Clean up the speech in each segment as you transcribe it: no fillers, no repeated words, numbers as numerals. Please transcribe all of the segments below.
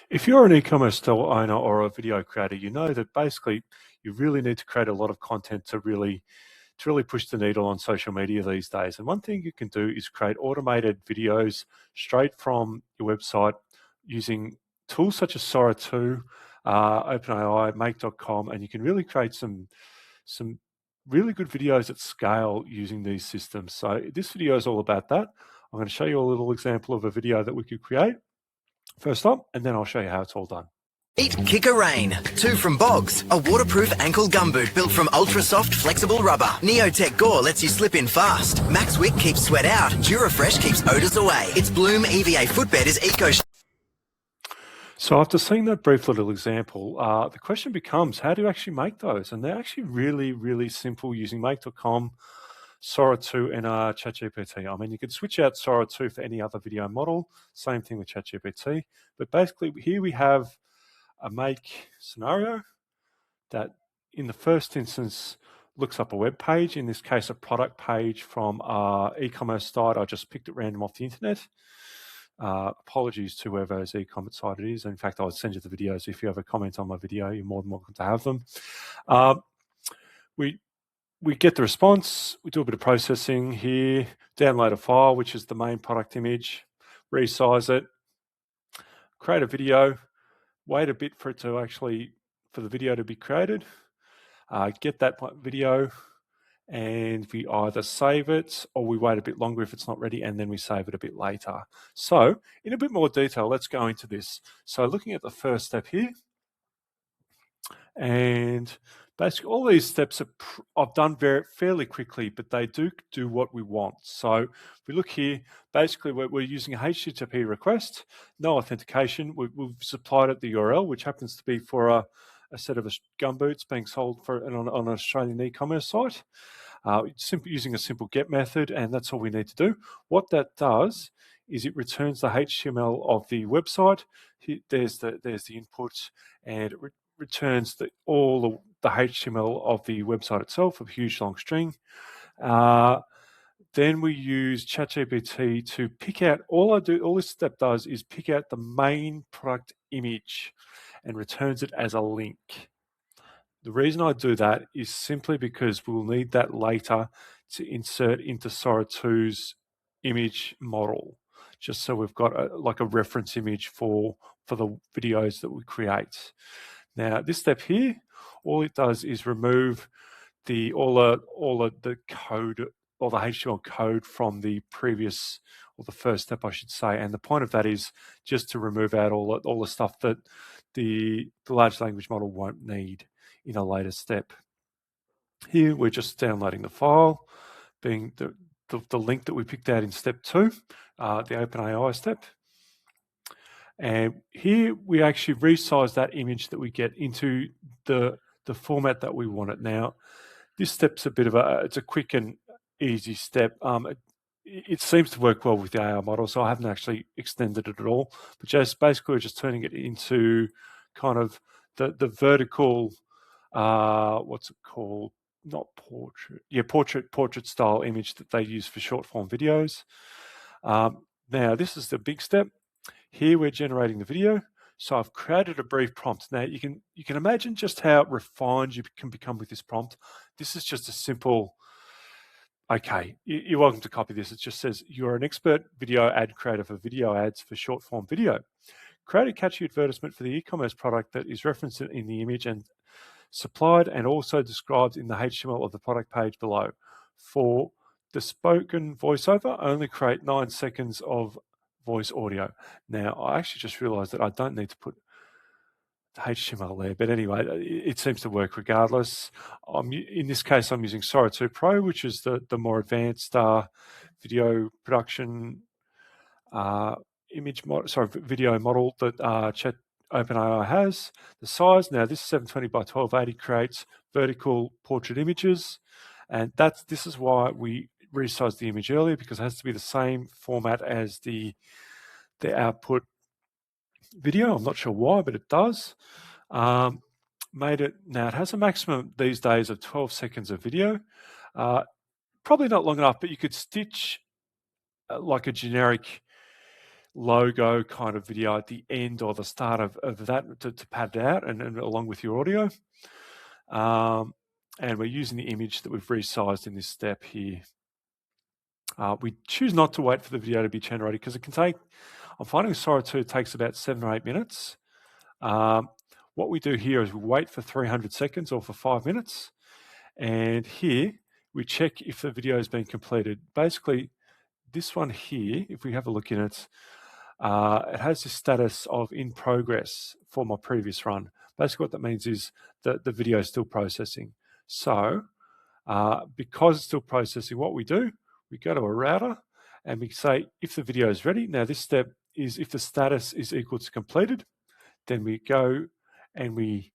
If you're an e-commerce store owner or a video creator, you know that basically you really need to create a lot of content to really push the needle on social media these days. And one thing you can do is create automated videos straight from your website using tools such as Sora 2, OpenAI, Make.com, and you can really create some really good videos at scale using these systems. So this video is all about that. I'm going to show you a little example of a video that we could create first up, and then I'll show you how it's all done. Meet Kicker Rain, 2 from Boggs, a waterproof ankle gumboot built from ultra-soft flexible rubber. Neotech Gore lets you slip in fast. Max Wick keeps sweat out. Durafresh keeps odours away. Its Bloom EVA footbed is eco... So after seeing that brief little example, the question becomes, how do you actually make those? And they're actually really, really simple using Make.com, Sora 2 and ChatGPT. I mean, you could switch out Sora 2 for any other video model. Same thing with ChatGPT. But basically, here we have a make scenario that, in the first instance, looks up a web page. In this case, a product page from our e-commerce site. I just picked it random off the internet. Apologies to whoever's e-commerce site it is. In fact, I'll send you the videos. If you have a comment on my video, you're more than welcome to have them. We get the response, we do a bit of processing here, download a file, which is the main product image, resize it, create a video, wait a bit for the video to be created, get that video, and we either save it or we wait a bit longer if it's not ready, and then we save it a bit later. So in a bit more detail, let's go into this. So looking at the first step here, and basically all these steps I've done fairly quickly, but they do what we want. So if we look here, basically we're using a HTTP request, no authentication. We've supplied it the URL, which happens to be for a set of gumboots being sold on an Australian e-commerce site. Simply using a simple get method, and that's all we need to do. What that does is it returns the HTML of the website. There's the input, and it returns all the HTML of the website itself, a huge long string. Then we use ChatGPT to pick out, all this step does is pick out the main product image and returns it as a link. The reason I do that is simply because we'll need that later to insert into Sora 2's image model, just so we've got a reference image for the videos that we create. Now, this step here, all it does is remove all the code, or the HTML code from the previous, or the first step, I should say. And the point of that is just to remove out all the stuff that the large language model won't need in a later step. Here, we're just downloading the file, being the link that we picked out in step 2, the OpenAI step. And here we actually resize that image that we get into the format that we want it. Now, this step's it's a quick and easy step. It seems to work well with the AI model, so I haven't actually extended it at all. But basically, we're just turning it into kind of the vertical, what's it called? Not portrait. Yeah, portrait style image that they use for short form videos. Now, this is the big step. Here we're generating the video. So I've created a brief prompt. Now you can imagine just how refined you can become with this prompt. This is just a simple, okay, you're welcome to copy this. It just says, you're an expert video ad creator for video ads for short form video. Create a catchy advertisement for the e-commerce product that is referenced in the image and supplied and also described in the HTML of the product page below. For the spoken voiceover, only create 9 seconds of voice audio. Now, I actually just realized that I don't need to put the HTML there, but anyway, it seems to work regardless. In this case, I'm using Sora 2 Pro, which is the more advanced video production video model that OpenAI has. The size, now this 720 by 1280 creates vertical portrait images, and this is why we resized the image earlier, because it has to be the same format as the output video. I'm not sure why, but it does. Now it has a maximum these days of 12 seconds of video. Probably not long enough, but you could stitch like a generic logo kind of video at the end or the start of that to pad it out and along with your audio. And we're using the image that we've resized in this step here. We choose not to wait for the video to be generated because it can take, I'm finding Sora 2 takes about 7 or 8 minutes. What we do here is we wait for 300 seconds or for 5 minutes. And here we check if the video has been completed. Basically, this one here, if we have a look in it, it has the status of in progress for my previous run. Basically what that means is that the video is still processing. So because it's still processing, what we do, we go to a router and we say if the video is ready. Now this step is if the status is equal to completed, then we go and we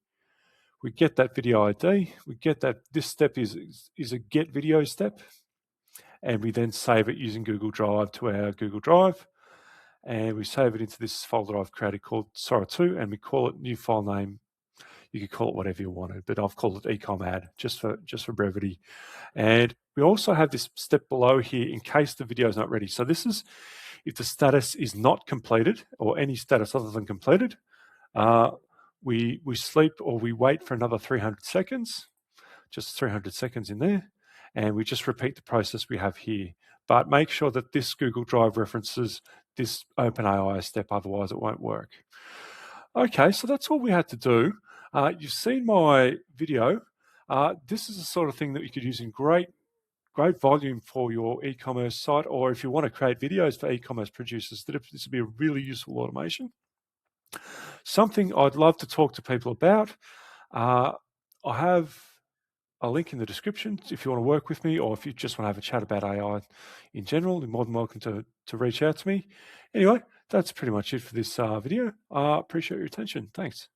get that video ID. We get that this step is a get video step, and we then save it using Google Drive to our Google Drive, and we save it into this folder I've created called Sora 2, and we call it new file name. You could call it whatever you wanted, but I've called it e-comm ad just for brevity. And we also have this step below here in case the video is not ready. So this is if the status is not completed or any status other than completed. We sleep or we wait for another 300 seconds, just 300 seconds in there, and we just repeat the process we have here. But make sure that this Google Drive references this OpenAI step, otherwise it won't work. Okay, so that's all we had to do. You've seen my video. This is the sort of thing that you could use in great volume for your e-commerce site, or if you want to create videos for e-commerce producers, this would be a really useful automation. Something I'd love to talk to people about. I have a link in the description if you want to work with me, or if you just want to have a chat about AI in general, you're more than welcome to reach out to me. Anyway, that's pretty much it for this video. I appreciate your attention. Thanks.